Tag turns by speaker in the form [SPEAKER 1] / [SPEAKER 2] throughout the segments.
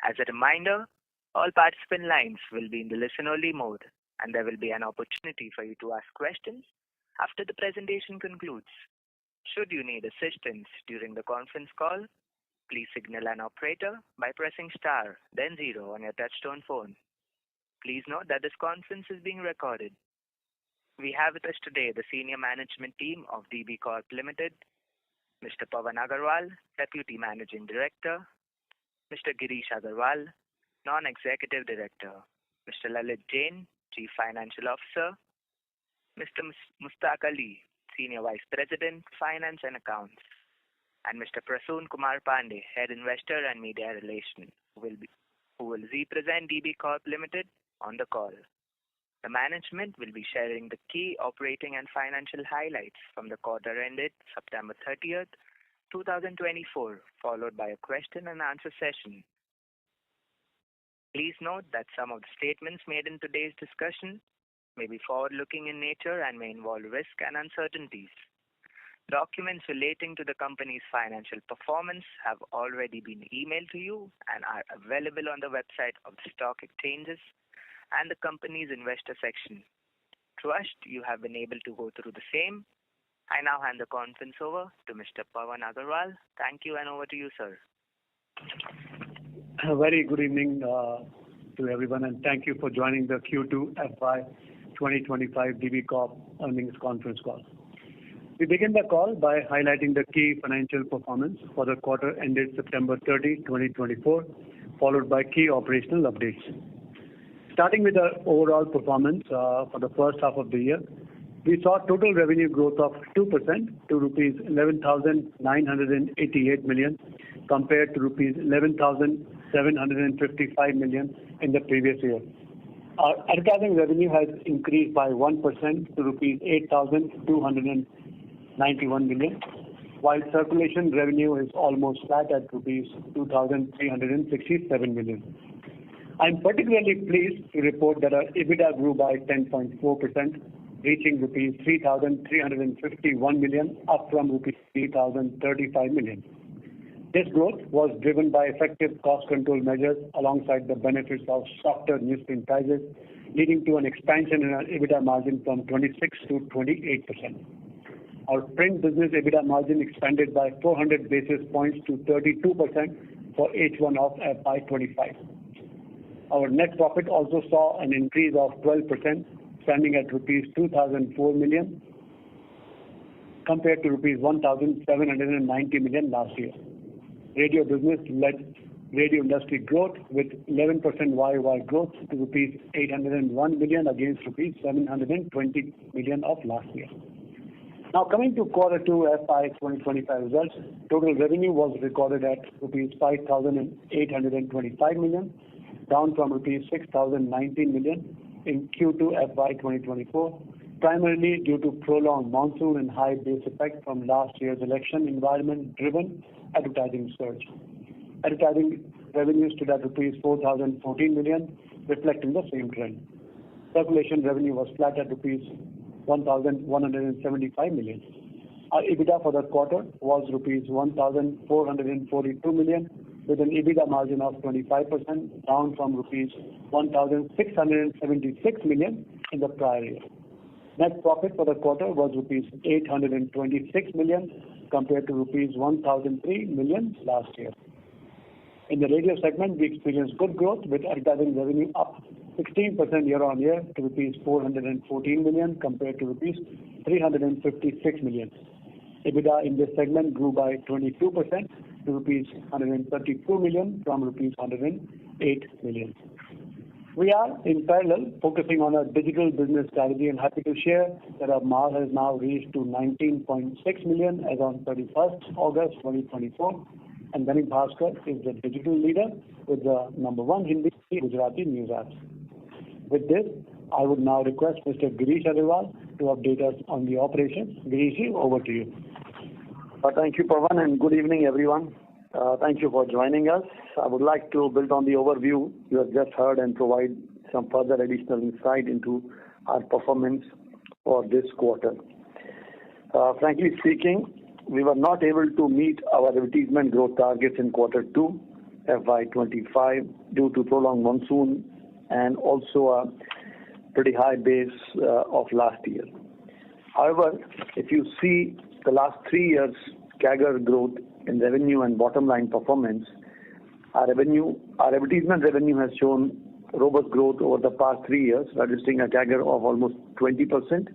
[SPEAKER 1] As a reminder, all participant lines will be in the listen-only mode, and there will be an opportunity for you to ask questions after the presentation concludes. Should you need assistance during the conference call, please signal an operator by pressing star, then 0 on your touchtone phone. Please note that this conference is being recorded. We have with us today the senior management team of DBCORP Limited, Mr. Pawan Agarwal, Deputy Managing Director, Mr. Girish Agarwal, Non-Executive Director, Mr. Lalit Jain, Chief Financial Officer, Mr. Mustaq Ali, Senior Vice President, Finance and Accounts, and Mr. Prasoon Kumar Pandey, Head Investor and Media Relations, who will represent DBCORP Limited on the call. The management will be sharing the key operating and financial highlights from the quarter ended September 30th, 2024, followed by a question and answer session. Please note that some of the statements made in today's discussion may be forward-looking in nature and may involve risk and uncertainties. Documents relating to the company's financial performance have already been emailed to you and are available on the website of the stock exchanges and the company's investor section. Trust you have been able to go through the same. I now hand the conference over to Mr. Pawan Agarwal. Thank you, and over to you, sir.
[SPEAKER 2] A very good evening to everyone, and thank you for joining the Q2 FY25 DBCORP earnings conference call. We begin the call by highlighting the key financial performance for the quarter ended September 30, 2024, followed by key operational updates. Starting with the overall performance for the first half of the year, we saw total revenue growth of 2% to rupees 11,988 million compared to rupees 11,755 million in the previous year. Our advertising revenue has increased by 1% to rupees 8,291 million, while circulation revenue is almost flat at rupees 2,367 million. I'm particularly pleased to report that our EBITDA grew by 10.4%, reaching rupees 3,351 million, up from rupees 3,035 million. This growth was driven by effective cost control measures alongside the benefits of softer newsprint prices, leading to an expansion in our EBITDA margin from 26 to 28%. Our print business EBITDA margin expanded by 400 basis points to 32% for H1 of FY25. Our net profit also saw an increase of 12%, standing at rupees 2,004 million compared to rupees 1,790 million last year. Radio business led radio industry growth with 11% YOY growth to rupees 801 million against rupees 720 million of last year. Now coming to Q2 FY2025 results, total revenue was recorded at rupees 5,825 million, down from rupees 6,019 million in Q2 FY2024, primarily due to prolonged monsoon and high base effect from last year's election environment-driven advertising surge. Advertising revenues stood at rupees 4,014 million, reflecting the same trend. Circulation revenue was flat at rupees 1,175 million. Our EBITDA for the quarter was rupees 1,442 million, with an EBITDA margin of 25%, down from rupees 1,676 million in the prior year. Net profit for the quarter was rupees 826 million compared to rupees 1,003 million last year. In the radio segment, we experienced good growth with advertising revenue up 16% year-on-year to rupees 414 million compared to rupees 356 million. EBITDA in this segment grew by 22% to rupees 132 million from rupees 108 million. We are in parallel focusing on our digital business strategy and happy to share that our MAR has now reached to 19.6 million as on 31st August 2024, and Dainik Bhaskar is the digital leader with the #1 Hindi Gujarati news apps. With this, I would now request Mr. Girish Agarwal to update us on the operations. Girish, over to you.
[SPEAKER 3] Thank you, Pawan, and good evening, everyone. Thank you for joining us. I would like to build on the overview you have just heard and provide some further additional insight into our performance for this quarter. Frankly speaking, we were not able to meet our advertisement growth targets in Q2 FY25 due to prolonged monsoon and also a pretty high base of last year. However, if you see the last 3 years CAGR growth in revenue and bottom line performance, our advertisement revenue has shown robust growth over the past 3 years, registering a CAGR of almost 20%,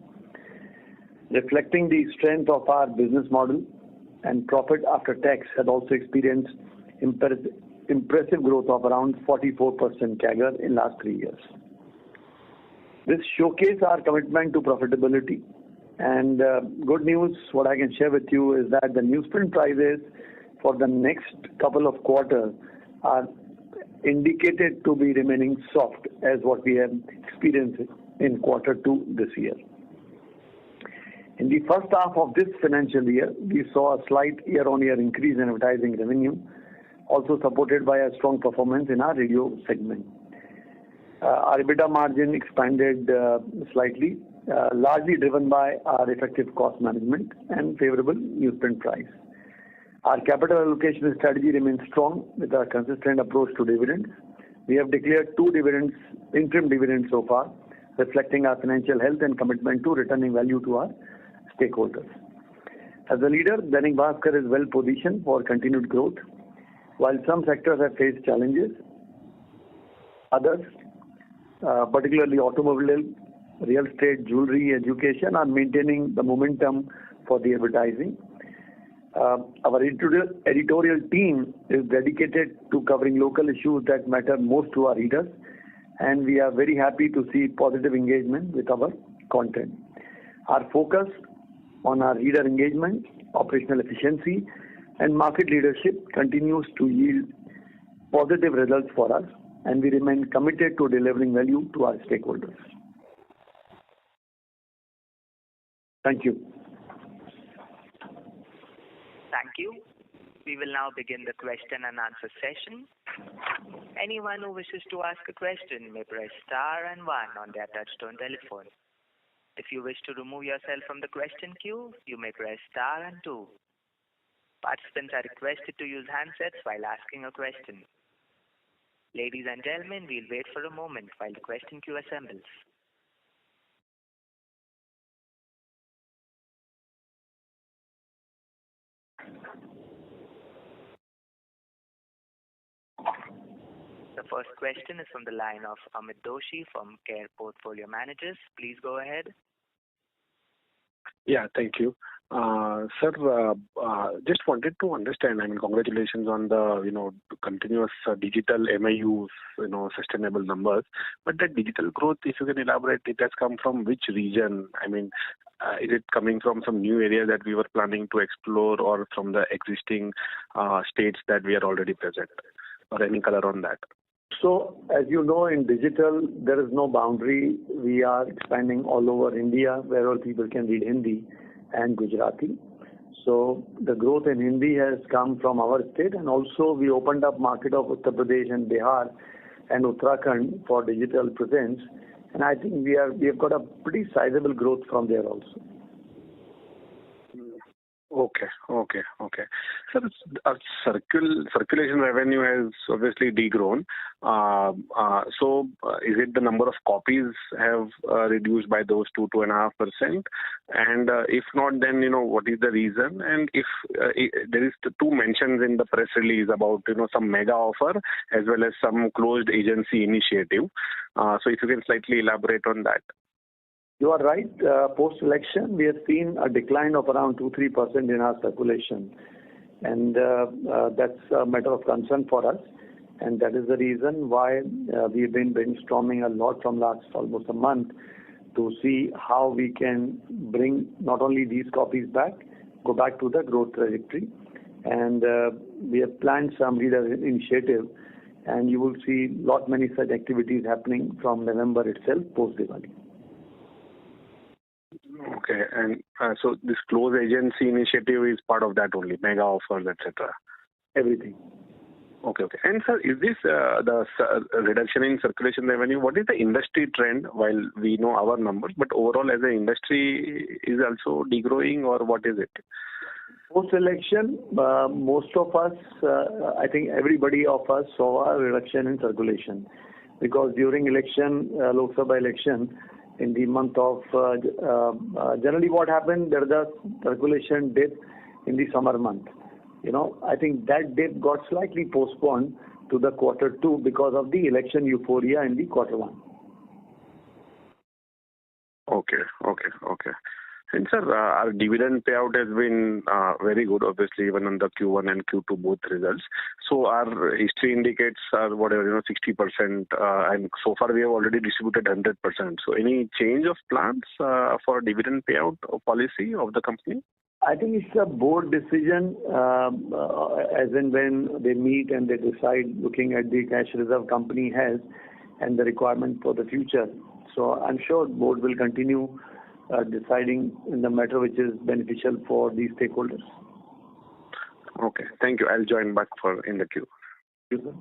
[SPEAKER 3] reflecting the strength of our business model, and profit after tax had also experienced impressive growth of around 44% CAGR in last 3 years. This showcases our commitment to profitability. And good news, what I can share with you is that the newsprint prices for the next couple of quarters are indicated to be remaining soft as what we have experienced in Q2 this year. In the first half of this financial year, we saw a slight year-on-year increase in advertising revenue, also supported by a strong performance in our radio segment. Our EBITDA margin expanded slightly, largely driven by our effective cost management and favorable newsprint price. Our capital allocation strategy remains strong with our consistent approach to dividends. We have declared 2 interim dividends so far, reflecting our financial health and commitment to returning value to our stakeholders. As a leader, Dainik Bhaskar is well positioned for continued growth. While some sectors have faced challenges, others, particularly automobile, real estate, jewelry, education, are maintaining the momentum for the advertising. Our editorial team is dedicated to covering local issues that matter most to our readers, and we are very happy to see positive engagement with our content. Our focus on our reader engagement, operational efficiency, and market leadership continues to yield positive results for us, and we remain committed to delivering value to our stakeholders. Thank you.
[SPEAKER 1] Thank you. We will now begin the question and answer session. Anyone who wishes to ask a question may press star and 1 on their touchtone telephone. If you wish to remove yourself from the question queue, you may press star and 2. Participants are requested to use handsets while asking a question. Ladies and gentlemen, we'll wait for a moment while the question queue assembles. The first question is from the line of Amit Doshi from Care Portfolio Managers. Please go ahead.
[SPEAKER 4] Yeah, thank you. Sir, just wanted to understand, congratulations on the, continuous digital MAUs, sustainable numbers. But that digital growth, if you can elaborate, it has come from which region? Is it coming from some new area that we were planning to explore or from the existing states that we are already present? Or any color on that?
[SPEAKER 3] So, as you know, in digital, there is no boundary. We are expanding all over India, where all people can read Hindi and Gujarati. So, the growth in Hindi has come from our state, and also we opened up market of Uttar Pradesh and Bihar and Uttarakhand for digital presence. And I think we have got a pretty sizable growth from there also.
[SPEAKER 4] Okay. So circulation revenue has obviously degrown. So is it the number of copies have reduced by those 2.5%? And if not, then what is the reason? And if there is 2 mentions in the press release about some mega offer as well as some closed agency initiative. So if you can slightly elaborate on that.
[SPEAKER 3] You are right. Post-election, we have seen a decline of around 2-3% in our circulation. And that's a matter of concern for us. And that is the reason why we've been brainstorming a lot from last almost a month to see how we can bring not only these copies back, go back to the growth trajectory. And we have planned some reader initiative. And you will see many such activities happening from November itself, post-Diwali.
[SPEAKER 4] Okay, and so this close agency initiative is part of that only, mega offers, etc.
[SPEAKER 3] Everything.
[SPEAKER 4] Okay. And sir, is this the reduction in circulation revenue? What is the industry trend? While we know our numbers, but overall as an industry is also degrowing, or what is it?
[SPEAKER 3] Post-election, most of us, I think everybody of us saw a reduction in circulation because during election, Lok Sabha election, in the month of, generally what happened, there is a circulation dip in the summer month. I think that dip got slightly postponed to the Q2 because of the election euphoria in the Q1.
[SPEAKER 4] Okay. And sir, our dividend payout has been very good, obviously, even on the Q1 and Q2 both results. So our history indicates 60%, and so far we have already distributed 100%. So any change of plans for dividend payout policy of the company?
[SPEAKER 3] I think it's a board decision, as in when they meet and they decide looking at the cash reserve company has and the requirement for the future. So I'm sure board will continue deciding in the matter which is beneficial for the stakeholders.
[SPEAKER 4] Okay, thank you. I'll join back in the queue.
[SPEAKER 3] Thank you, sir.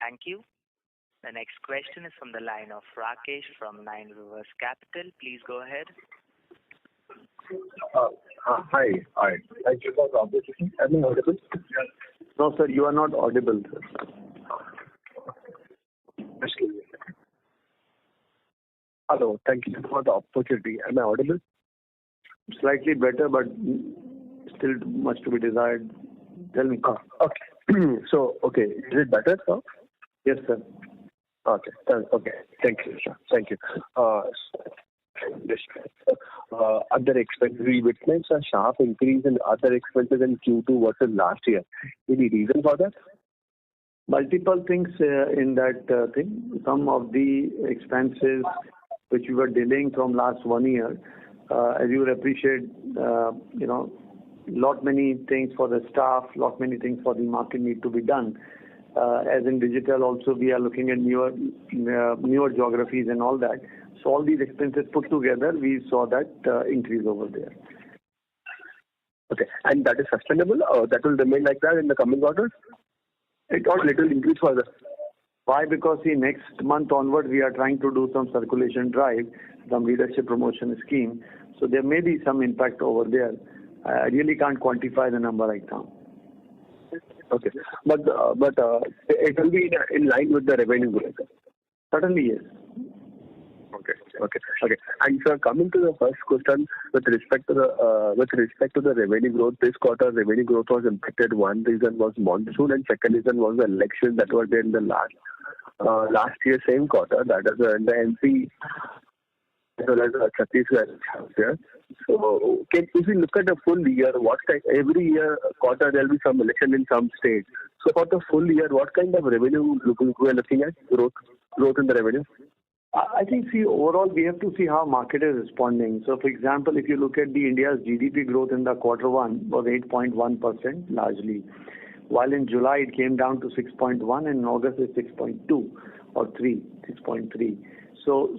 [SPEAKER 1] Thank you. The next question is from the line of Rakesh from Nine Rivers Capital. Please go ahead.
[SPEAKER 5] Hi. Thank you for the opportunity. Am I audible?
[SPEAKER 3] No, sir, you are not audible, sir.
[SPEAKER 5] Excuse me. Hello, thank you for the opportunity. Am I audible?
[SPEAKER 3] Slightly better, but still much to be desired. Tell me.
[SPEAKER 5] Okay. Okay. Is it better, sir?
[SPEAKER 3] Yes, sir.
[SPEAKER 5] Okay. Thank you, sir. Thank you. Other expenses. We witnessed a sharp increase in other expenses in Q2 versus last year. Any reason for that?
[SPEAKER 3] Multiple things in that thing. Some of the expenses which we were delaying from last 1 year, as you would appreciate, lot many things for the staff, lot many things for the market need to be done. As in digital also, we are looking at newer geographies and all that. So all these expenses put together, we saw that increase over there.
[SPEAKER 5] Okay, and that is sustainable, or that will remain like that in the coming quarters?
[SPEAKER 3] It got
[SPEAKER 5] little increase further.
[SPEAKER 3] Why? Because the next month onward, we are trying to do some circulation drive, some leadership promotion scheme. So there may be some impact over there. I really can't quantify the number right now.
[SPEAKER 5] Okay, but it will be in line with the revenue growth.
[SPEAKER 3] Certainly, yes.
[SPEAKER 5] Okay. And sir, coming to the first question with respect to the revenue growth, this quarter revenue growth was impacted. One reason was monsoon, and second reason was the election that was there in the last year same quarter. That is in the MP as well as Chhattisgarh there. So, if we look at the full year, every year quarter there will be some election in some states. So for the full year, what kind of revenue we are looking at growth in the revenue?
[SPEAKER 3] I think, overall we have to see how market is responding. So, for example, if you look at the India's GDP growth in the Q1 was 8.1% largely, while in July it came down to 6.1 and in August it's 6.2 or 6.3. So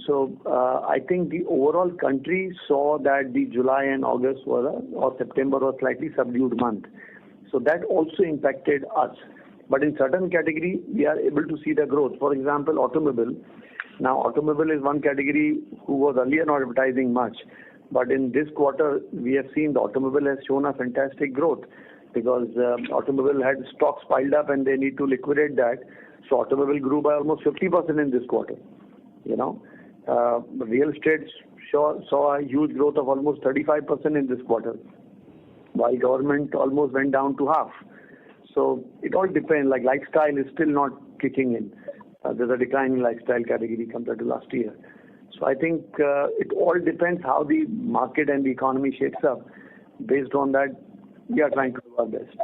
[SPEAKER 3] I think the overall country saw that the July and August or September was slightly subdued month. So that also impacted us. But in certain category, we are able to see the growth. For example, automobile. Now, automobile is one category who was earlier not advertising much. But in this quarter, we have seen the automobile has shown a fantastic growth because automobile had stocks piled up and they need to liquidate that. So automobile grew by almost 50% in this quarter. Real estate saw a huge growth of almost 35% in this quarter, while government almost went down to half. So it all depends. Like lifestyle is still not kicking in. There's a decline in lifestyle category compared to last year. So I think it all depends how the market and the economy shapes up. Based on that, we are trying to do our best.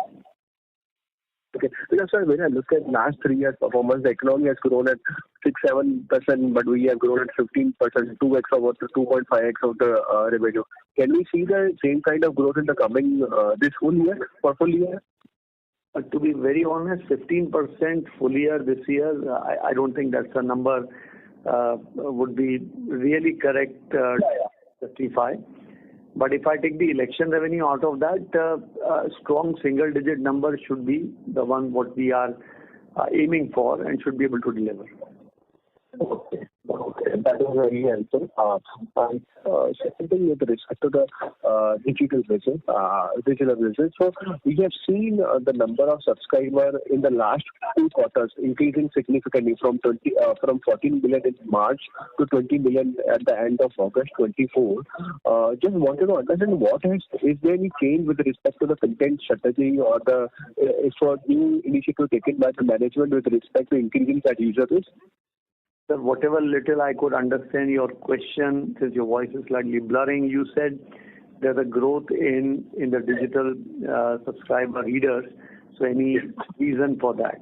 [SPEAKER 5] Okay. Because sir, when I look at last 3 years' performance, the economy has grown at 6-7%, but we have grown at 15%, 2x of the 2.5x of the revenue. Can we see the same kind of growth in the coming this full year?
[SPEAKER 3] To be very honest, 15% full year this year, I don't think that's a number would be really correct to justify. But if I take the election revenue out of that, a strong single-digit number should be the one what we are aiming for and should be able to deliver.
[SPEAKER 5] Okay. That was very helpful. Second thing with respect to the digital business. So we have seen the number of subscribers in the last 2 quarters increasing significantly from 14 million in March to 20 million at the end of August 24. Just wanted to understand is there any change with respect to the content strategy or the for new initiative taken by the management with respect to increasing that user base?
[SPEAKER 3] Sir, whatever little I could understand your question, since your voice is slightly blurring, you said there's a growth in the digital subscriber readers. So any reason for that?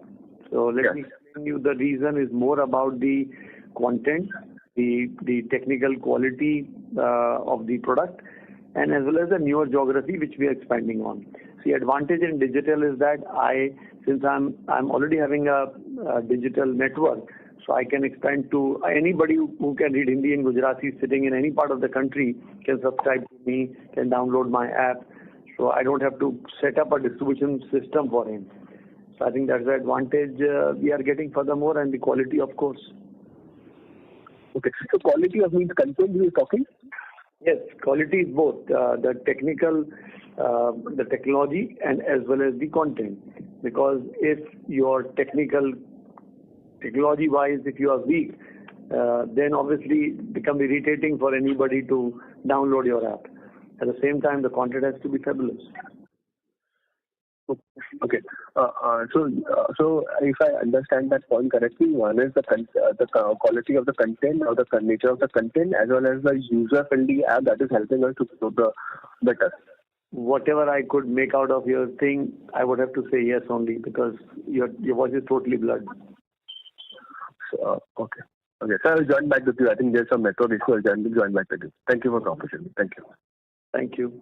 [SPEAKER 3] So let me explain you. The reason is more about the content, the technical quality of the product, and as well as the newer geography which we are expanding on. The advantage in digital is that since I'm already having a digital network, so I can expand to anybody who can read Hindi and Gujarati sitting in any part of the country can subscribe to me, can download my app. So I don't have to set up a distribution system for him. So I think that's the advantage we are getting furthermore, and the quality, of course.
[SPEAKER 5] Okay. So quality of means content we are talking?
[SPEAKER 3] Yes, quality is both the technology and as well as the content. Because if your technology-wise, if you are weak, then obviously it becomes irritating for anybody to download your app. At the same time, the content has to be fabulous.
[SPEAKER 5] Okay. So if I understand that point correctly, one is the quality of the content or the nature of the content, as well as the user-friendly app that is helping us to grow the better.
[SPEAKER 3] Whatever I could make out of your thing, I would have to say yes only, because your voice is totally blurred.
[SPEAKER 5] Okay. So I'll join back with you. I think there's some network issue. I'll join back with you. Thank you for the opportunity. Thank you.
[SPEAKER 3] Thank you.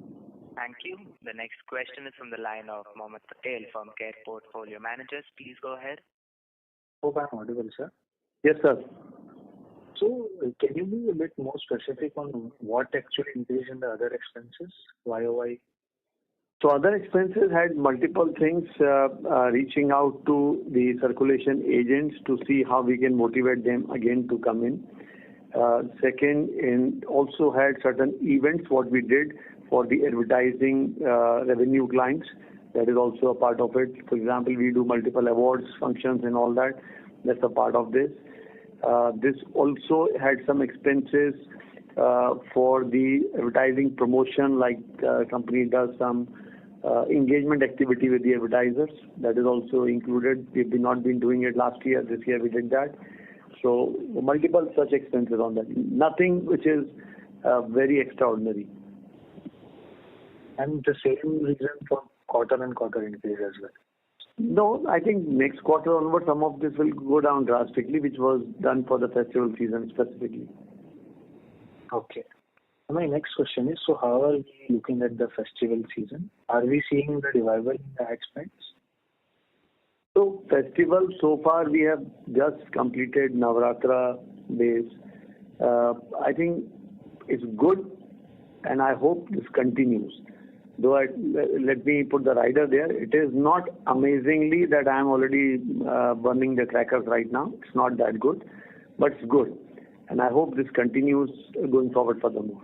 [SPEAKER 1] Thank you. The next question is from the line of Mohammed Patel from Care Portfolio Managers. Please go ahead.
[SPEAKER 6] Hope I'm audible, sir.
[SPEAKER 3] Yes, sir.
[SPEAKER 6] So, can you be a bit more specific on what actually increased in the other expenses, YOY?
[SPEAKER 3] So other expenses had multiple things, reaching out to the circulation agents to see how we can motivate them again to come in. Second, also had certain events what we did for the advertising revenue clients. That is also a part of it. For example, we do multiple awards, functions and all that. That's a part of this. This also had some expenses for the advertising promotion, like company does some engagement activity with the advertisers. That is also included. We've not been doing it last year. This year we did that. So multiple such expenses on that. Nothing which is very extraordinary.
[SPEAKER 6] And the same reason for quarter-on-quarter increase as well?
[SPEAKER 3] No, I think next quarter onward some of this will go down drastically, which was done for the festival season specifically.
[SPEAKER 6] Okay. My next question is, so how are we looking at the festival season? Are we seeing the revival in the ad spends?
[SPEAKER 3] So festival, so far we have just completed Navratra days. I think it's good and I hope this continues. Though let me put the rider there. It is not amazingly that I am already burning the crackers right now. It's not that good, but it's good. And I hope this continues going forward furthermore.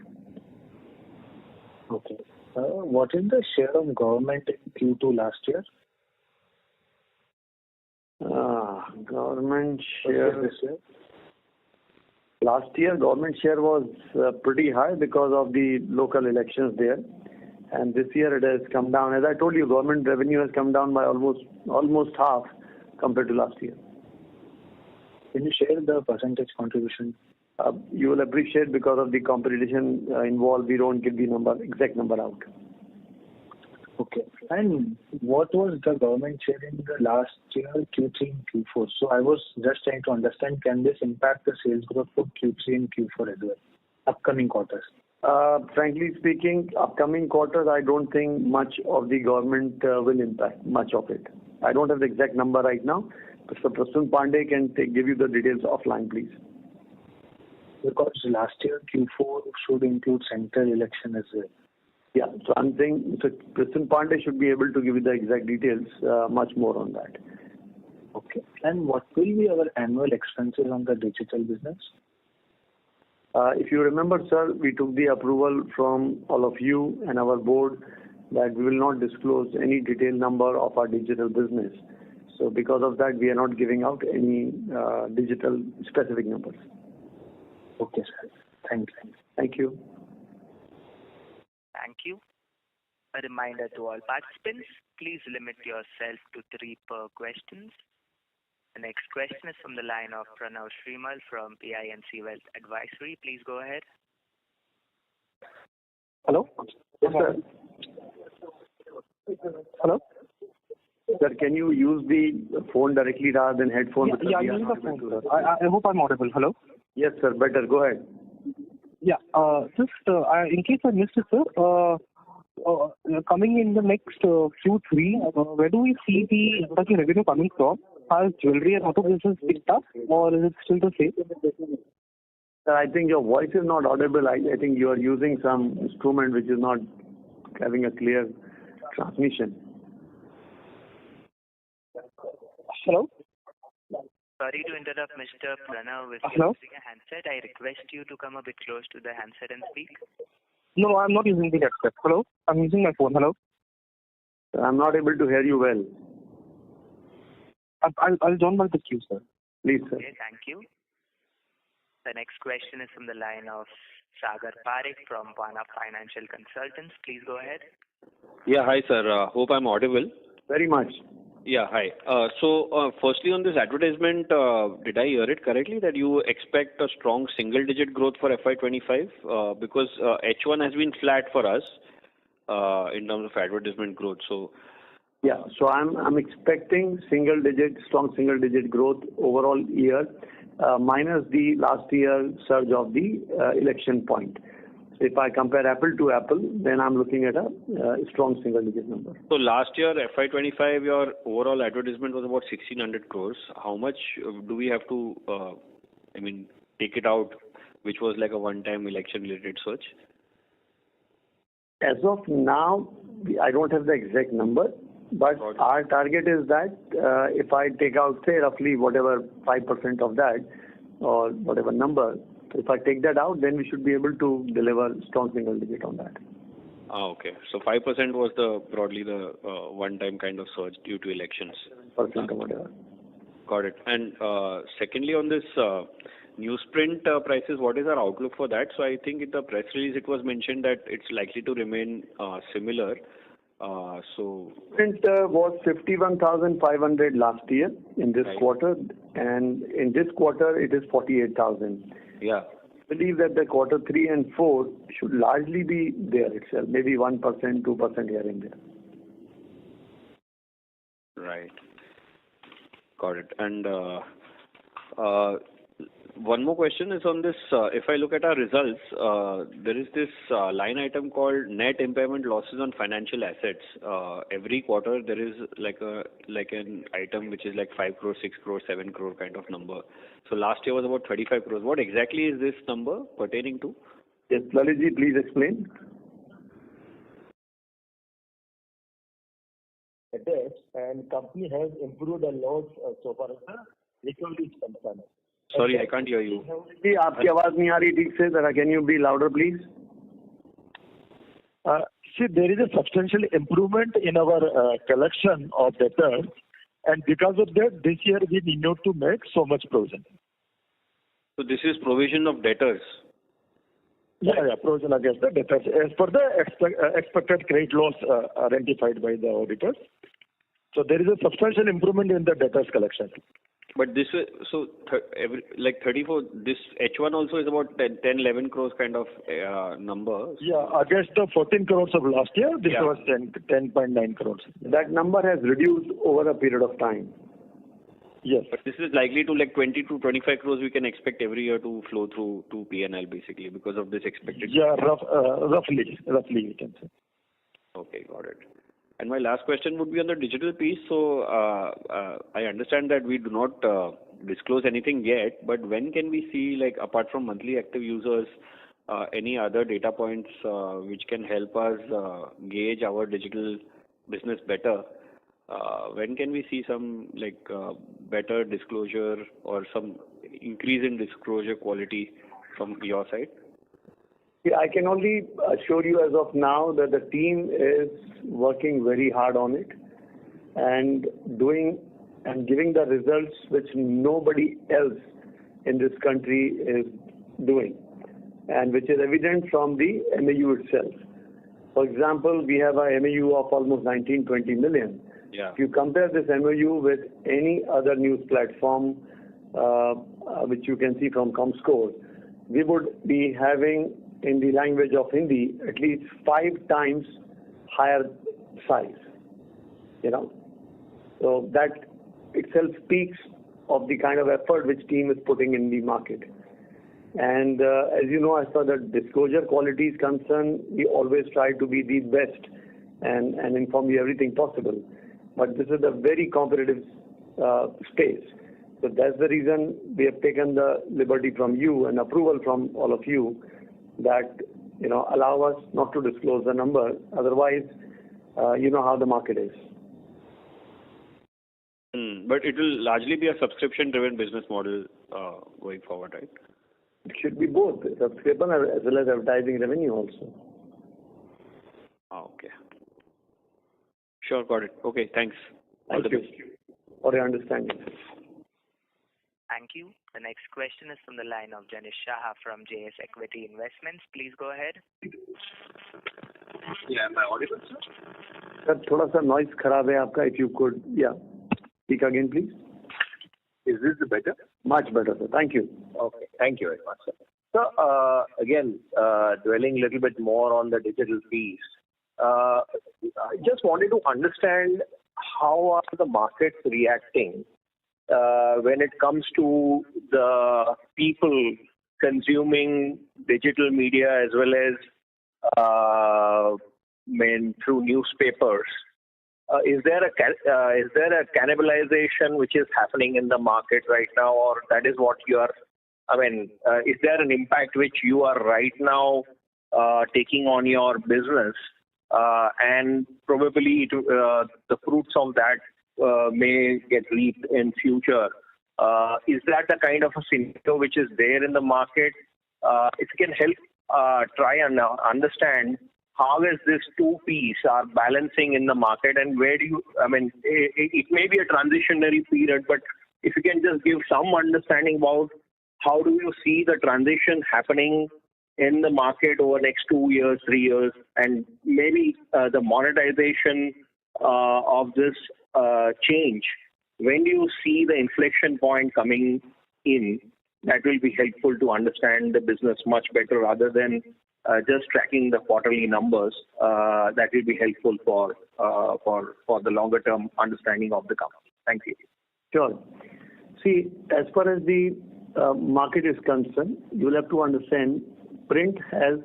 [SPEAKER 6] Okay. What is the share of government in Q2 last year?
[SPEAKER 3] Government share this year? Last year, government share was pretty high because of the local elections there. And this year it has come down. As I told you, government revenue has come down by almost half compared to last year.
[SPEAKER 6] Can you share the percentage contribution?
[SPEAKER 3] You will appreciate because of the competition involved, we don't give the exact number out.
[SPEAKER 6] Okay. And what was the government share in the last year, Q3 and Q4? So I was just trying to understand, can this impact the sales growth for Q3 and Q4 as well, upcoming quarters?
[SPEAKER 3] Frankly speaking, upcoming quarters, I don't think much of the government will impact much of it. I don't have the exact number right now. Mr. Prasun Pandey can give you the details offline, please.
[SPEAKER 6] Because last year, Q4 should include central election as well.
[SPEAKER 3] Yeah, so I'm saying Mr. Prasun Pandey should be able to give you the exact details, much more on that.
[SPEAKER 6] Okay. And what will be our annual expenses on the digital business?
[SPEAKER 3] If you remember, sir, we took the approval from all of you and our board that we will not disclose any detailed number of our digital business. So because of that, we are not giving out any digital specific numbers.
[SPEAKER 6] Okay, sir. Thank you.
[SPEAKER 3] Thank you.
[SPEAKER 1] Thank you. A reminder to all participants, please limit yourself to 3 per questions. The next question is from the line of Pranav Shrimal from PINC Wealth Advisory. Please go ahead.
[SPEAKER 2] Hello?
[SPEAKER 3] Yes, sir.
[SPEAKER 2] Hello?
[SPEAKER 3] Sir, can you use the phone directly rather than headphone?
[SPEAKER 2] Yeah, using the phone, sir. I hope I'm audible. Hello?
[SPEAKER 3] Yes, sir. Better. Go ahead.
[SPEAKER 2] Yeah. In case I missed it, sir, coming in the next Q3, where do we see the revenue coming from? Has jewelry and auto business picked up, or is it still the same?
[SPEAKER 3] Sir, I think your voice is not audible. I think you are using some instrument which is not having a clear transmission.
[SPEAKER 2] Hello?
[SPEAKER 1] Sorry to interrupt, Mr. Pranav. If
[SPEAKER 2] Hello?
[SPEAKER 1] you're using a handset, I request you to come a bit close to the handset and speak.
[SPEAKER 2] No, I'm not using the headset. Hello? I'm using my phone. Hello?
[SPEAKER 3] Sir, I'm not able to hear you well.
[SPEAKER 2] I'll join by the queue, sir.
[SPEAKER 3] Please, sir.
[SPEAKER 1] Okay, thank you. The next question is from the line of Sagar Parekh from Pana Financial Consultants. Please go ahead.
[SPEAKER 7] Yeah, hi, sir. Hope I'm audible.
[SPEAKER 3] Very much.
[SPEAKER 7] Yeah, hi. Firstly, on this advertisement, did I hear it correctly that you expect a strong single-digit growth for FY25? Because H1 has been flat for us in terms of advertisement growth. So,
[SPEAKER 3] yeah, so I'm expecting strong single-digit growth overall year, minus the last year surge of the election point. So if I compare apple to apple, then I'm looking at a strong single-digit number.
[SPEAKER 7] So last year, FY25, your overall advertisement was about 1,600 crores. How much do we have to, take it out, which was like a one-time election-related surge?
[SPEAKER 3] As of now, I don't have the exact number, but our target is that if I take out, say, roughly whatever 5% of that or whatever number, if I take that out, then we should be able to deliver strong single digit on that.
[SPEAKER 7] Okay. So 5% was broadly the one-time kind of surge due to elections.
[SPEAKER 3] 7% or whatever.
[SPEAKER 7] Got it. And secondly, on this newsprint prices, what is our outlook for that? So I think in the press release it was mentioned that it's likely to remain similar.
[SPEAKER 3] Print was 51,500 last year in this quarter, and in this quarter it is 48,000.
[SPEAKER 7] Yeah.
[SPEAKER 3] I believe that the quarter 3 and 4 should largely be there itself, maybe 1%, 2% here and there.
[SPEAKER 7] Right. Got it. And one more question is on this. If I look at our results, there is this line item called net impairment losses on financial assets. Every quarter there is like an item which is like 5 crore, 6 crore, 7 crore kind of number. So last year was about 35 crores. What exactly is this number pertaining to?
[SPEAKER 3] Yes, Lalitji, please explain.
[SPEAKER 8] And company has improved a lot so far as the recovery is concerned.
[SPEAKER 7] Sorry, I can't hear you.
[SPEAKER 3] आपकी आवाज नहीं आ रही ठीक से. जरा can you be louder, please?
[SPEAKER 8] See, there is a substantial improvement in our collection of debtors, and because of that, this year we need not to make so much provision.
[SPEAKER 7] So this is provision of debtors.
[SPEAKER 8] Yeah, provision against the debtors as per the expected credit loss identified by the auditors. So there is a substantial improvement in the debtors collection.
[SPEAKER 7] But this is, so like 34, this H1 also is about 10, 11 crores kind of number.
[SPEAKER 8] Yeah, against the 14 crores of last year, this was 10.9 crores.
[SPEAKER 3] That number has reduced over a period of time.
[SPEAKER 8] Yes.
[SPEAKER 7] But this is likely to like 20 to 25 crores we can expect every year to flow through to P&L basically because of this expected.
[SPEAKER 8] Yeah, roughly you can say.
[SPEAKER 7] Okay, got it. And my last question would be on the digital piece. So I understand that we do not disclose anything yet, but when can we see, like apart from monthly active users, any other data points which can help us gauge our digital business better? When can we see some better disclosure or some increase in disclosure quality from your side?
[SPEAKER 3] Yeah, I can only assure you as of now that the team is working very hard on it and doing and giving the results which nobody else in this country is doing, and which is evident from the MAU itself. For example, we have a MAU of almost 19-20 million.
[SPEAKER 7] Yeah.
[SPEAKER 3] If you compare this MAU with any other news platform, which you can see from Comscore, we would be having in the language of Hindi at least 5 times higher size. So that itself speaks of the kind of effort which team is putting in the market. And as you know, as far as the disclosure quality is concerned, we always try to be the best and inform you everything possible. But this is a very competitive space. So that's the reason we have taken the liberty from you and approval from all of you that, allow us not to disclose the number. Otherwise, you know how the market is.
[SPEAKER 7] But it will largely be a subscription-driven business model going forward, right?
[SPEAKER 3] It should be both, subscription as well as advertising revenue also.
[SPEAKER 7] Okay. Sure, got it. Okay, thanks.
[SPEAKER 3] Thank you for your understanding.
[SPEAKER 1] Thank you. The next question is from the line of Janish Shah from JS Equity Investments. Please go ahead.
[SPEAKER 9] Yeah, am I audible, sir?
[SPEAKER 3] Sir, thoda sa noise kharab hai aapka. If you could, speak again, please.
[SPEAKER 9] Is this better?
[SPEAKER 3] Much better, sir. Thank you.
[SPEAKER 9] Okay, thank you very much, sir. So, again, dwelling a little bit more on the digital piece, I just wanted to understand how are the markets reacting when it comes to the people consuming digital media as well as through newspapers. Is there a cannibalization which is happening in the market right now, or that is what you are? Is there an impact which you are right now taking on your business, and probably the fruits of that may get reaped in future? Is that the kind of a scenario which is there in the market? If you can help try and understand how is this two piece are balancing in the market, and where do you, it may be a transitionary period, but if you can just give some understanding about how do you see the transition happening in the market over the next 2 years, 3 years, and maybe the monetization of this change. When do you see the inflection point coming in? That will be helpful to understand the business much better rather than just tracking the quarterly numbers. That will be helpful for the longer term understanding of the company. Thank you.
[SPEAKER 3] Sure. See, as far as the market is concerned, you will have to understand print has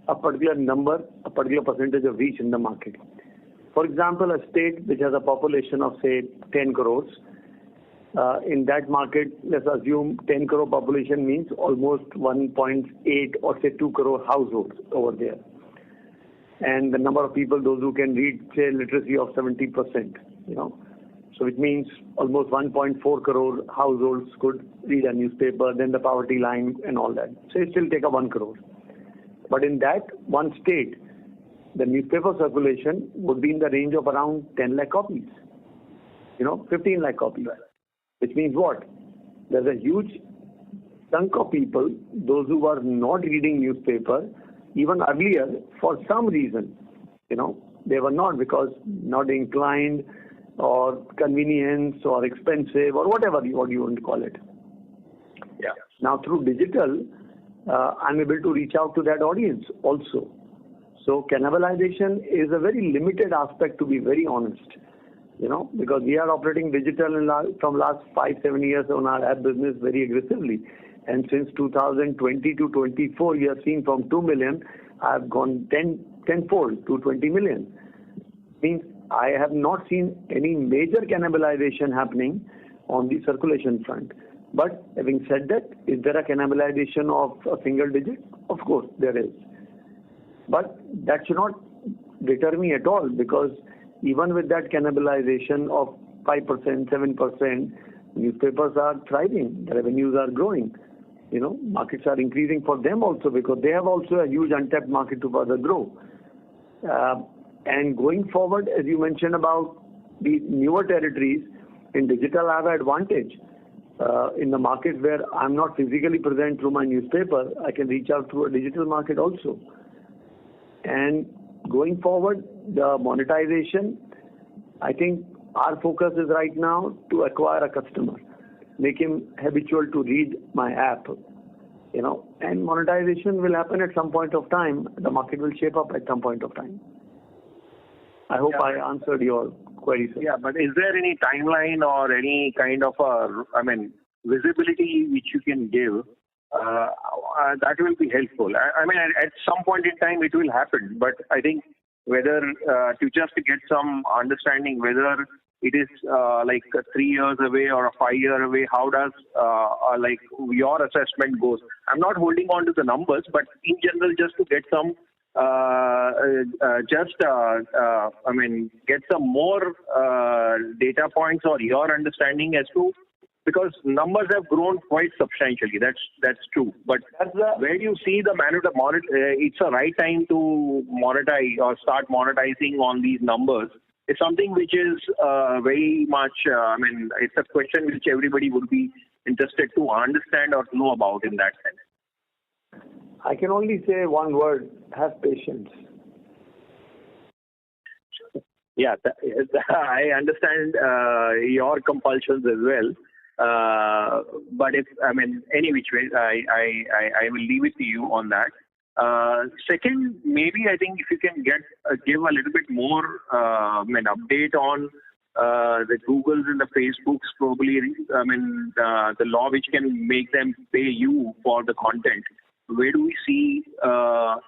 [SPEAKER 3] a particular number, a particular percentage of reach in the market. For example, a state which has a population of say 10 crores, in that market, let's assume 10 crore population means almost 1.8 or say 2 crore households over there. And the number of people, those who can read, say literacy of 70%, So it means almost 1.4 crore households could read a newspaper, then the poverty line and all that. So it still take a 1 crore. But in that one state, the newspaper circulation would be in the range of around 10 lakh copies, 15 lakh copies. Which means what? There's a huge chunk of people, those who were not reading newspaper, even earlier, for some reason, they were not because not inclined or convenience or expensive or whatever you want to call it.
[SPEAKER 9] Yeah.
[SPEAKER 3] Now through digital, I'm able to reach out to that audience also. So cannibalization is a very limited aspect, to be very honest. Because we are operating digital from last 5-7 years on our app business very aggressively. And since 2020 to 24, you have seen from 2 million, I have gone tenfold to 20 million. Means I have not seen any major cannibalization happening on the circulation front. But having said that, is there a cannibalization of a single digit? Of course, there is. But that should not deter me at all, because even with that cannibalization of 5%, 7%, newspapers are thriving, the revenues are growing. markets are increasing for them also because they have also a huge untapped market to further grow. And going forward, as you mentioned about the newer territories, in digital I have an advantage. In the market where I'm not physically present through my newspaper, I can reach out through a digital market also. And going forward, the monetization, I think our focus is right now to acquire a customer, make him habitual to read my app, and monetization will happen at some point of time. The market will shape up at some point of time. I hope I answered your query, sir.
[SPEAKER 9] Yeah, but is there any timeline or any kind of visibility which you can give? That will be helpful. At some point in time it will happen, but I think whether to just get some understanding whether it is 3 years away or 5 years away, how does your assessment goes? I'm not holding on to the numbers, but in general, just to get some get some more data points or your understanding as to, because numbers have grown quite substantially. That's true. But where do you see it's a right time to monetize or start monetizing on these numbers? It's something which is very much, it's a question which everybody would be interested to understand or know about in that sense.
[SPEAKER 3] I can only say one word: have patience.
[SPEAKER 9] Yeah, I understand your compulsions as well. But any which way, I will leave it to you on that. Second, maybe I think if you can give a little bit more update on the Googles and the Facebooks, probably the law which can make them pay you for the content. Where do we see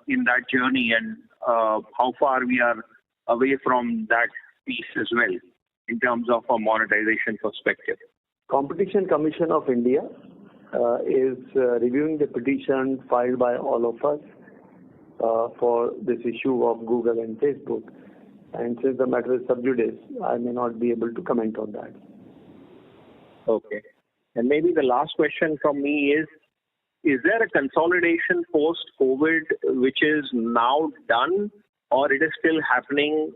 [SPEAKER 9] in that journey, and how far we are away from that piece as well in terms of a monetization perspective?
[SPEAKER 3] Competition Commission of India is reviewing the petition filed by all of us for this issue of Google and Facebook. And since the matter is sub judice, I may not be able to comment on that.
[SPEAKER 9] Okay. And maybe the last question from me is there a consolidation post-COVID which is now done, or it is still happening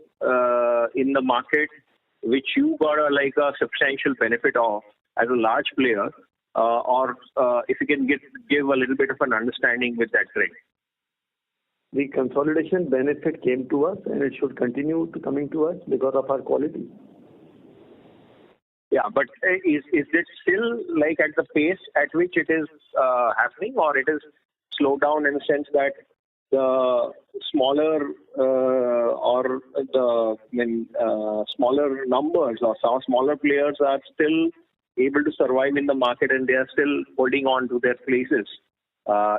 [SPEAKER 9] in the market, which you got a substantial benefit of as a large player, or if you can give a little bit of an understanding with that trend?
[SPEAKER 3] The consolidation benefit came to us, and it should continue to coming to us because of our quality.
[SPEAKER 9] Yeah, but is it still at the pace at which it is happening, or it is slowed down in the sense that the smaller smaller numbers or some smaller players are still able to survive in the market and they are still holding on to their places?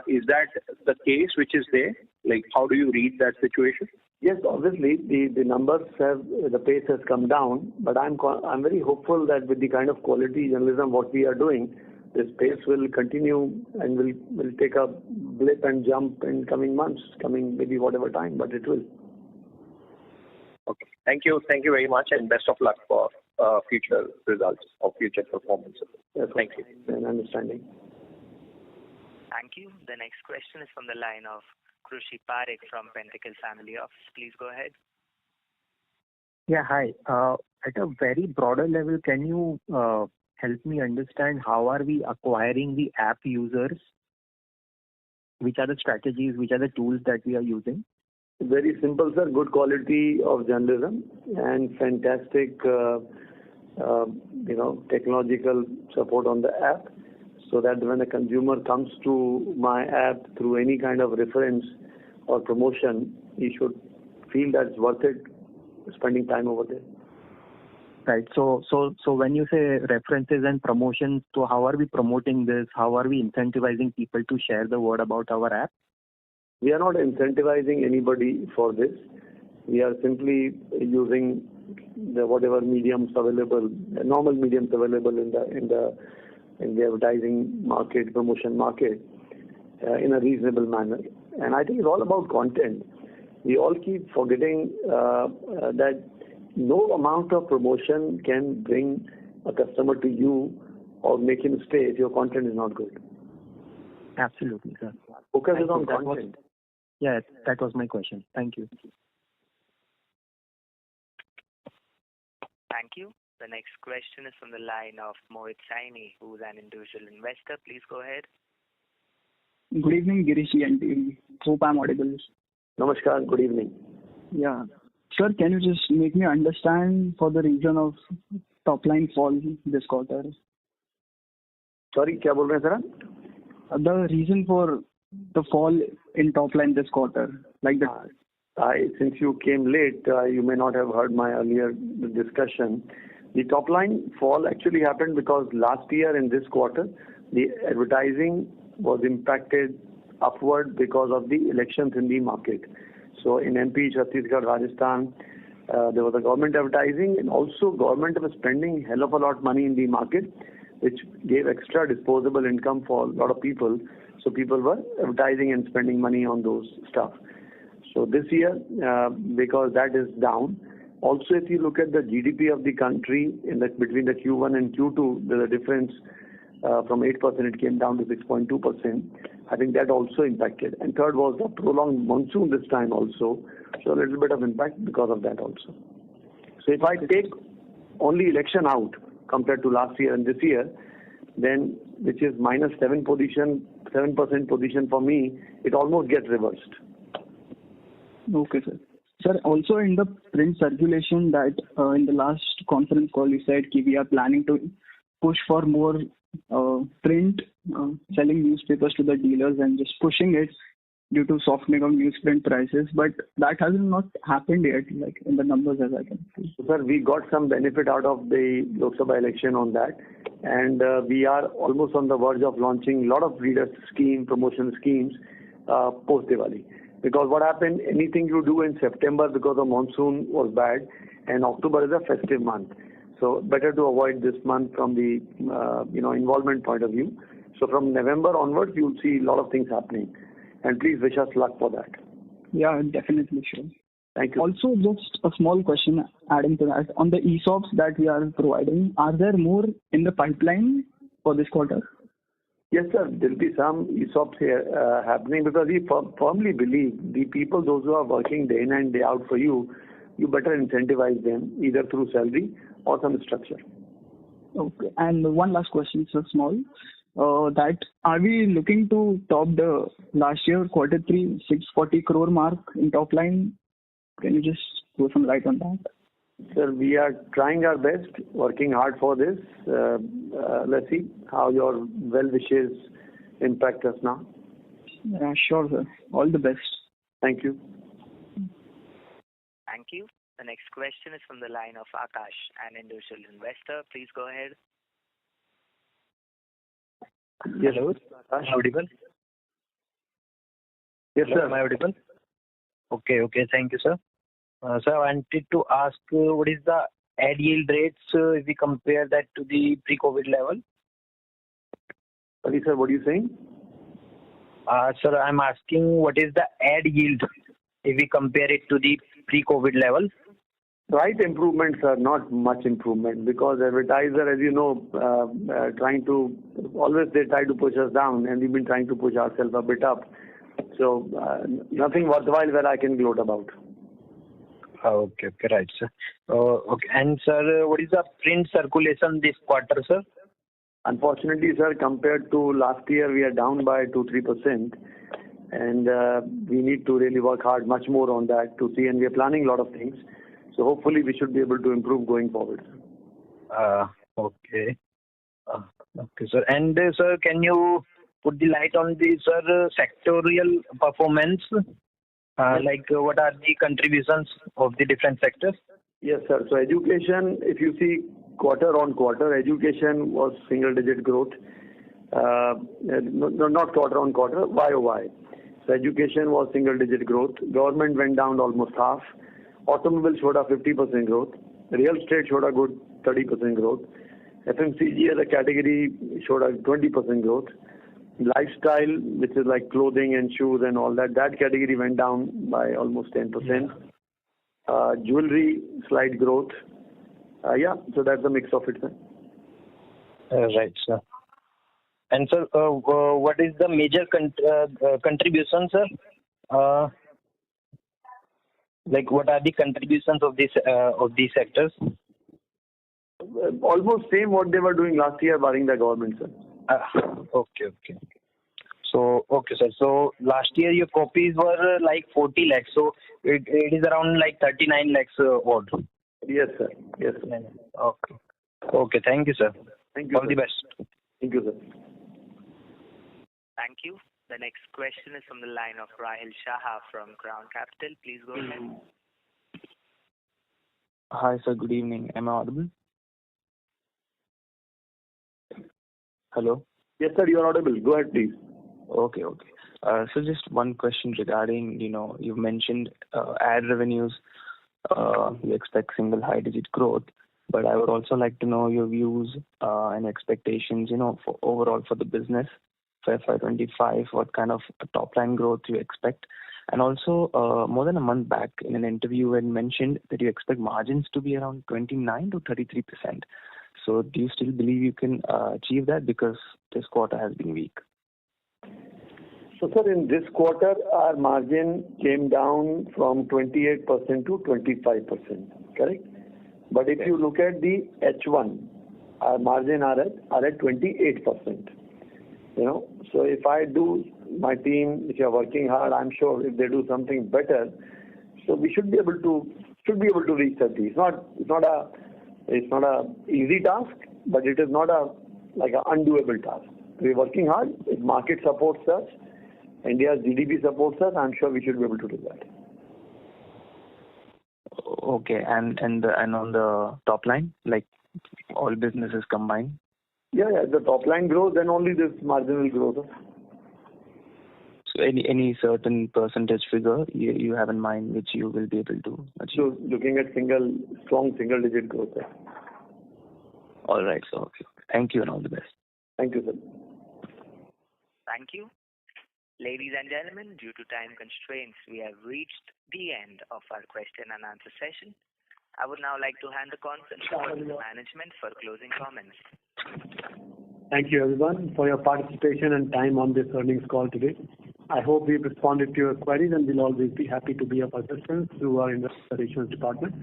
[SPEAKER 9] Is that the case which is there? How do you read that situation?
[SPEAKER 3] Yes, obviously the numbers the pace has come down, but I'm very hopeful that with the kind of quality journalism what we are doing, this pace will continue and will take a blip and jump in coming months, maybe whatever time, but it will.
[SPEAKER 9] Okay. Thank you very much, and best of luck for future results or future performances.
[SPEAKER 3] Yes,
[SPEAKER 9] thank you.
[SPEAKER 3] And understanding.
[SPEAKER 1] Thank you. The next question is from the line of Krushi Parekh from Pentacle Family Office. Please go ahead.
[SPEAKER 10] Yeah, hi. At a very broader level, can you help me understand how are we acquiring the app users? Which are the strategies, which are the tools that we are using?
[SPEAKER 3] Very simple, sir. Good quality of journalism and fantastic, technological support on the app, so that when a consumer comes to my app through any kind of reference or promotion, he should feel that it's worth it spending time over there.
[SPEAKER 10] Right. So when you say references and promotions, so how are we promoting this? How are we incentivizing people to share the word about our app?
[SPEAKER 3] We are not incentivizing anybody for this. We are simply using the whatever mediums available, normal mediums available in the advertising market, promotion market, in a reasonable manner. And I think it's all about content. We all keep forgetting that no amount of promotion can bring a customer to you or make him stay if your content is not good.
[SPEAKER 10] Absolutely, sir.
[SPEAKER 3] Focus is
[SPEAKER 10] Thank
[SPEAKER 3] on
[SPEAKER 10] you.
[SPEAKER 3] content.
[SPEAKER 10] Yeah, that was my question. Thank you.
[SPEAKER 1] Thank you. The next question is from the line of Mohit Saini, who's an individual investor. Please go ahead.
[SPEAKER 11] Good evening, Girish and team. Hope I'm audible.
[SPEAKER 3] Namaskar, good evening.
[SPEAKER 11] Yeah. Sir, can you just make me understand for the reason of top line fall this quarter?
[SPEAKER 3] Sorry, क्या बोल रहे हैं sir?
[SPEAKER 11] The reason for the fall in top line this quarter, like the.
[SPEAKER 3] Since you came late, you may not have heard my earlier discussion. The top line fall actually happened because last year in this quarter, the advertising was impacted upward because of the elections in the market. So in MP, Chhattisgarh, Rajasthan, there was a government advertising, and also government was spending hell of a lot of money in the market, which gave extra disposable income for a lot of people. So people were advertising and spending money on those stuff. So this year, because that is down, also if you look at the GDP of the country between the Q1 and Q2, there's a difference from 8% it came down to 6.2%. I think that also impacted. And third was the prolonged monsoon this time also, so a little bit of impact because of that also. So if I take only election out compared to last year and this year, then which is minus 7% position for me, it almost gets reversed.
[SPEAKER 11] Okay, sir. Sir, also in the print circulation that in the last conference call you said we are planning to push for more print, selling newspapers to the dealers and just pushing it due to softening of newsprint prices, but that has not happened yet, like in the numbers as I can see.
[SPEAKER 3] Sir, we got some benefit out of the Lok Sabha election on that, and we are almost on the verge of launching a lot of reader promotion schemes post Diwali. Because what happened, anything you do in September because of monsoon was bad, and October is a festive month. So better to avoid this month from the involvement point of view. So from November onwards, you'll see a lot of things happening. And please wish us luck for that.
[SPEAKER 11] Yeah, definitely sure.
[SPEAKER 3] Thank you.
[SPEAKER 11] Also, just a small question adding to that. On the ESOPs that we are providing, are there more in the pipeline for this quarter?
[SPEAKER 3] Yes, sir. There will be some ESOPs here happening because we firmly believe the people, those who are working day in and day out for you, you better incentivize them either through salary or some structure.
[SPEAKER 11] Okay. And one last question, so small. That are we looking to top the last year quarter 3 640 crore mark in top line? Can you just throw some light on that?
[SPEAKER 3] Sir, we are trying our best, working hard for this. Let's see how your well wishes impact us now.
[SPEAKER 11] Yeah, sure, sir. All the best.
[SPEAKER 3] Thank you.
[SPEAKER 1] Thank you. The next question is from the line of Akash, an individual investor. Please go ahead.
[SPEAKER 3] Yes.
[SPEAKER 12] Hello.
[SPEAKER 3] Akash.
[SPEAKER 12] Audible?
[SPEAKER 3] Yes,
[SPEAKER 12] Hello,
[SPEAKER 3] sir.
[SPEAKER 12] am I audible? Okay. Thank you, sir. Sir, I wanted to ask what is the ad yield rates if we compare that to the pre-COVID level?
[SPEAKER 3] Sorry, sir, what are you saying?
[SPEAKER 12] Sir, I'm asking what is the ad yield if we compare it to the pre-COVID level?
[SPEAKER 3] Slight improvement, sir, not much improvement, because advertiser, as you know, they try to push us down, and we've been trying to push ourselves a bit up. So nothing worthwhile that I can gloat about.
[SPEAKER 12] Okay, right, sir. Okay, and sir, what is the print circulation this quarter, sir?
[SPEAKER 3] Unfortunately, sir, compared to last year, we are down by 2-3%, and we need to really work hard, much more on that to see, and we are planning a lot of things. So hopefully we should be able to improve going forward.
[SPEAKER 12] Okay. Okay, sir. And sir, can you put the light on the sectorial performance? Like what are the contributions of the different sectors?
[SPEAKER 3] Yes, sir. So education, if you see quarter on quarter, education was single-digit growth. Not quarter on quarter, YOY. So education was single-digit growth. Government went down almost half. Automobile showed a 50% growth. Real estate showed a good 30% growth. FMCG as a category showed a 20% growth. Lifestyle, which is like clothing and shoes and all that category went down by almost 10%. Jewelry, slight growth. So that's a mix of it, sir.
[SPEAKER 12] Right, sir. Okay, sir. And sir, what is the print circulation this quarter, sir? Like what are the contributions of the different sectors?
[SPEAKER 3] Unfortunately, sir, compared to last year, we are down by 2-3%. And we need to really work hard, much more on that to see, and we are planning a lot of things. So hopefully we should be able to improve going forward.
[SPEAKER 12] Right, sir. And sir, what is the major contribution, sir? Like what are the contributions of these sectors?
[SPEAKER 3] Almost same what they were doing last year, barring the government, sir.
[SPEAKER 12] Okay. So, okay, sir. So last year your copies were like 40 lakhs. So it is around like 39 lakhs odd.
[SPEAKER 3] Yes, sir. Yes, sir.
[SPEAKER 12] Okay. Okay. Thank you, sir.
[SPEAKER 3] Thank you.
[SPEAKER 12] All the best.
[SPEAKER 3] Thank you, sir.
[SPEAKER 1] Thank you. The next question is from the line of Rahil Shah from Crown Capital. Please go ahead.
[SPEAKER 13] Hi, sir. Good evening. Am I audible? Hello?
[SPEAKER 3] Yes, sir. You are audible. Go ahead, please.
[SPEAKER 13] Okay. So just one question regarding, you mentioned ad revenues. You expect single high-digit growth, but I would also like to know your views and expectations, for overall for the business for FY25. What kind of top-line growth you expect? And also, more than a month back in an interview, you had mentioned that you expect margins to be around 29 to 33%. So do you still believe you can achieve that, because this quarter has been weak?
[SPEAKER 3] So, sir, in this quarter, our margin came down from 28% to 25%, correct? But if you look at the H1, our margin are at 28%. So if I do, my team, if you are working hard, I'm sure if they do something better, so we should be able to reach 30. It's not a easy task, but it is not like an undoable task. We're working hard. If market supports us, India's GDP supports us, I'm sure we should be able to do that.
[SPEAKER 13] Okay, and on the top line, like all businesses combined?
[SPEAKER 3] Yeah. The top line grows, then only this margin will grow, sir.
[SPEAKER 13] So any certain percentage figure you have in mind which you will be able to achieve?
[SPEAKER 3] So looking at strong single digit growth, sir.
[SPEAKER 13] All right, so okay. Thank you and all the best.
[SPEAKER 3] Thank you, sir.
[SPEAKER 1] Thank you. Ladies and gentlemen, due to time constraints, we have reached the end of our question and answer session. I would now like to hand the conference over to the management for closing comments.
[SPEAKER 2] Thank you, everyone, for your participation and time on this earnings call today. I hope we've responded to your queries, and we'll always be happy to be of assistance through our investor relations department,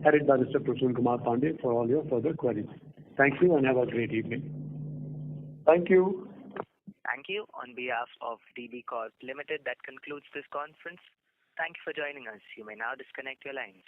[SPEAKER 2] headed by Mr. Prashant Kumar Pandey, for all your further queries. Thank you and have a great evening.
[SPEAKER 3] Thank you.
[SPEAKER 1] Thank you. On behalf of DBCORP Limited, that concludes this conference. Thank you for joining us. You may now disconnect your lines.